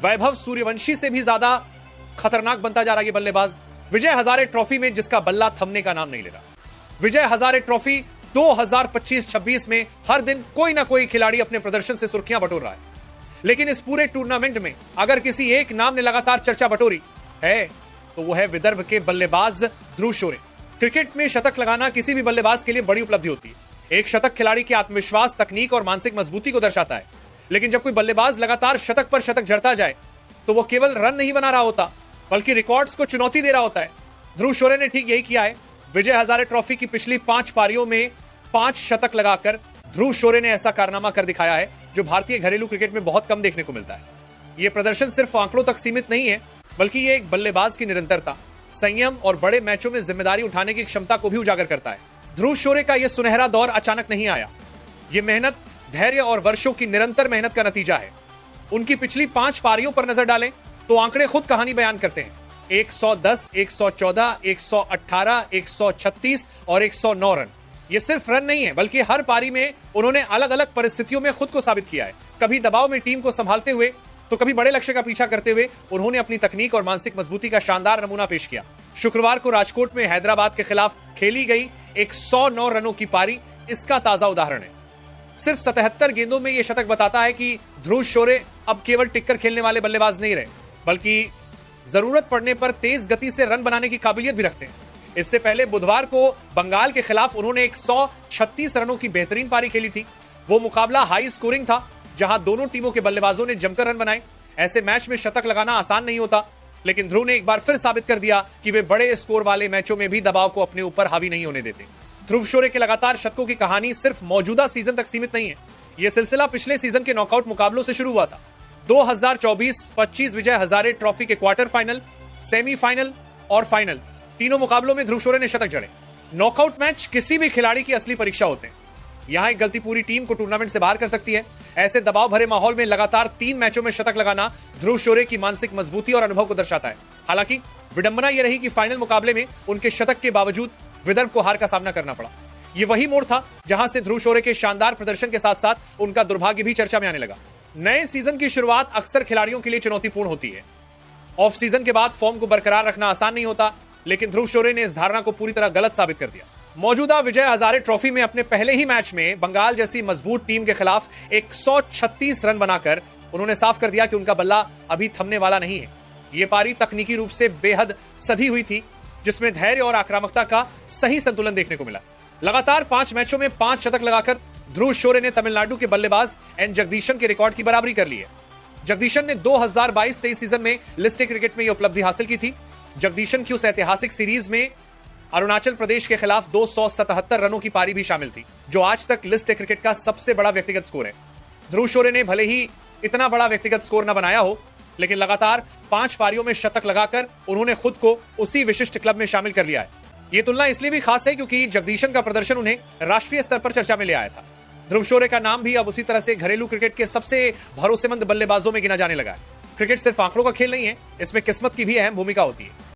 वैभव सूर्यवंशी से भी ज्यादा खतरनाक बनता जा रहा है ये बल्लेबाज। विजय हजारे ट्रॉफी में जिसका बल्ला थमने का नाम नहीं ले रहा। विजय हजारे ट्रॉफी 2025-26 में हर दिन कोई ना कोई खिलाड़ी अपने प्रदर्शन से सुर्खियां बटोर रहा है, लेकिन इस पूरे टूर्नामेंट में अगर किसी एक नाम ने लगातार चर्चा बटोरी है तो वो है विदर्भ के बल्लेबाज ध्रुव शोरे। क्रिकेट में शतक लगाना किसी भी बल्लेबाज के लिए बड़ी उपलब्धि होती है। एक शतक खिलाड़ी के आत्मविश्वास, तकनीक और मानसिक मजबूती को दर्शाता है, लेकिन जब कोई बल्लेबाज लगातार शतक पर शतक जड़ता जाए तो वो केवल रन नहीं बना रहा होता बल्कि रिकॉर्ड्स को चुनौती दे रहा होता है। ध्रुव शोरे ने ठीक यही किया है। विजय हजारे ट्रॉफी की पिछली 5 पारियों में 5 शतक लगाकर ध्रुव शोरे ने ऐसा कारनामा कर दिखाया है जो भारतीय घरेलू क्रिकेट में बहुत कम देखने को मिलता है। यह प्रदर्शन सिर्फ आंकड़ों तक सीमित नहीं है, बल्कि यह एक बल्लेबाज की निरंतरता, संयम और बड़े मैचों में जिम्मेदारी उठाने की क्षमता को भी उजागर करता है। ध्रुव शोरे का यह सुनहरा दौर अचानक नहीं आया। यह मेहनत, धैर्य और वर्षों की निरंतर मेहनत का नतीजा है। उनकी पिछली 5 पारियों पर नजर डालें तो आंकड़े खुद कहानी बयान करते हैं। 110, 114, 118, 136 और 109 रन। ये सिर्फ रन नहीं है, बल्कि हर पारी में उन्होंने अलग अलग परिस्थितियों में खुद को साबित किया है। कभी दबाव में टीम को संभालते हुए तो कभी बड़े लक्ष्य का पीछा करते हुए उन्होंने अपनी तकनीक और मानसिक मजबूती का शानदार नमूना पेश किया। शुक्रवार को राजकोट में हैदराबाद के खिलाफ खेली गई 109 रनों की पारी इसका ताजा उदाहरण है। सिर्फ 77 गेंदों में यह शतक बताता है कि ध्रुव शोरे अब केवल टिक्कर खेलने वाले बल्लेबाज नहीं रहे, बल्कि जरूरत पड़ने पर तेज गति से रन बनाने की काबिलियत भी रखते हैं। इससे पहले बुधवार को बंगाल के खिलाफ उन्होंने 136 रनों की बेहतरीन पारी खेली थी। वो मुकाबला हाई स्कोरिंग था, जहां दोनों टीमों के बल्लेबाजों ने जमकर रन बनाए। ऐसे मैच में शतक लगाना आसान नहीं होता, लेकिन ध्रुव ने एक बार फिर साबित कर दिया कि वे बड़े स्कोर वाले मैचों में भी दबाव को अपने ऊपर हावी नहीं होने देते। ध्रुव शोरे के लगातार शतकों की कहानी सिर्फ मौजूदा सीजन तक सीमित नहीं है। यह सिलसिला पिछले सीजन के नॉकआउट मुकाबलों से शुरू हुआ था। 2024-25 विजय हजारे ट्रॉफी के क्वार्टर फाइनल, सेमीफाइनल और फाइनल तीनों मुकाबलों में ध्रुव शोरे ने शतक जड़े। नॉकआउट मैच किसी भी खिलाड़ी की असली परीक्षा होते हैं। यहां एक गलती पूरी टीम को टूर्नामेंट से बाहर कर सकती है। ऐसे दबाव भरे माहौल में लगातार 3 मैचों में शतक लगाना ध्रुव शोरे की मानसिक मजबूती और अनुभव को दर्शाता है। हालांकि विडंबना यह रही कि फाइनल मुकाबले में उनके शतक के बावजूद विदर्भ को हार का सामना करना पड़ा। यह वही मोड़ था जहां से ध्रुव शोरे के शानदार प्रदर्शन के साथ साथ उनका दुर्भाग्य भी चर्चा में आने लगा। नए सीजन की शुरुआत अक्सर खिलाड़ियों के लिए चुनौतीपूर्ण होती है। ऑफ सीजन के बाद फॉर्म को बरकरार रखना आसान नहीं होता, लेकिन ध्रुव शोरे ने इस धारणा को पूरी तरह गलत साबित कर दिया। मौजूदा विजय हजारे ट्रॉफी में अपने पहले ही मैच में बंगाल जैसी मजबूत टीम के खिलाफ 136 रन बनाकर उन्होंने साफ कर दिया कि उनका बल्ला अभी थमने वाला नहीं है। यह पारी तकनीकी रूप से बेहद सधी हुई थी, जिसमें धैर्य और आक्रामकता का सही संतुलन देखने को मिला। लगातार 5 मैचों में 5 शतक लगाकर ध्रुव शोरे ने तमिलनाडु के बल्लेबाज एन जगदीशन के रिकॉर्ड की बराबरी कर ली है। जगदीशन ने 2022-23 सीजन में लिस्ट ए क्रिकेट में यह उपलब्धि हासिल की थी। जगदीशन की उस ऐतिहासिक सीरीज में अरुणाचल प्रदेश के खिलाफ 277 रनों की पारी भी शामिल थी, जो आज तक लिस्ट ए क्रिकेट का सबसे बड़ा व्यक्तिगत स्कोर है। ध्रुव शोरे ने भले ही इतना बड़ा व्यक्तिगत स्कोर न बनाया हो, लेकिन लगातार 5 पारियों में शतक लगाकर उन्होंने खुद को उसी विशिष्ट क्लब में शामिल कर लिया है। यह तुलना इसलिए भी खास है क्योंकि जगदीशन का प्रदर्शन उन्हें राष्ट्रीय स्तर पर चर्चा में ले आया था। ध्रुव शोरे का नाम भी अब उसी तरह से घरेलू क्रिकेट के सबसे भरोसेमंद बल्लेबाजों में गिना जाने लगा है। क्रिकेट सिर्फ आंकड़ों का खेल नहीं है, इसमें किस्मत की भी अहम भूमिका होती है।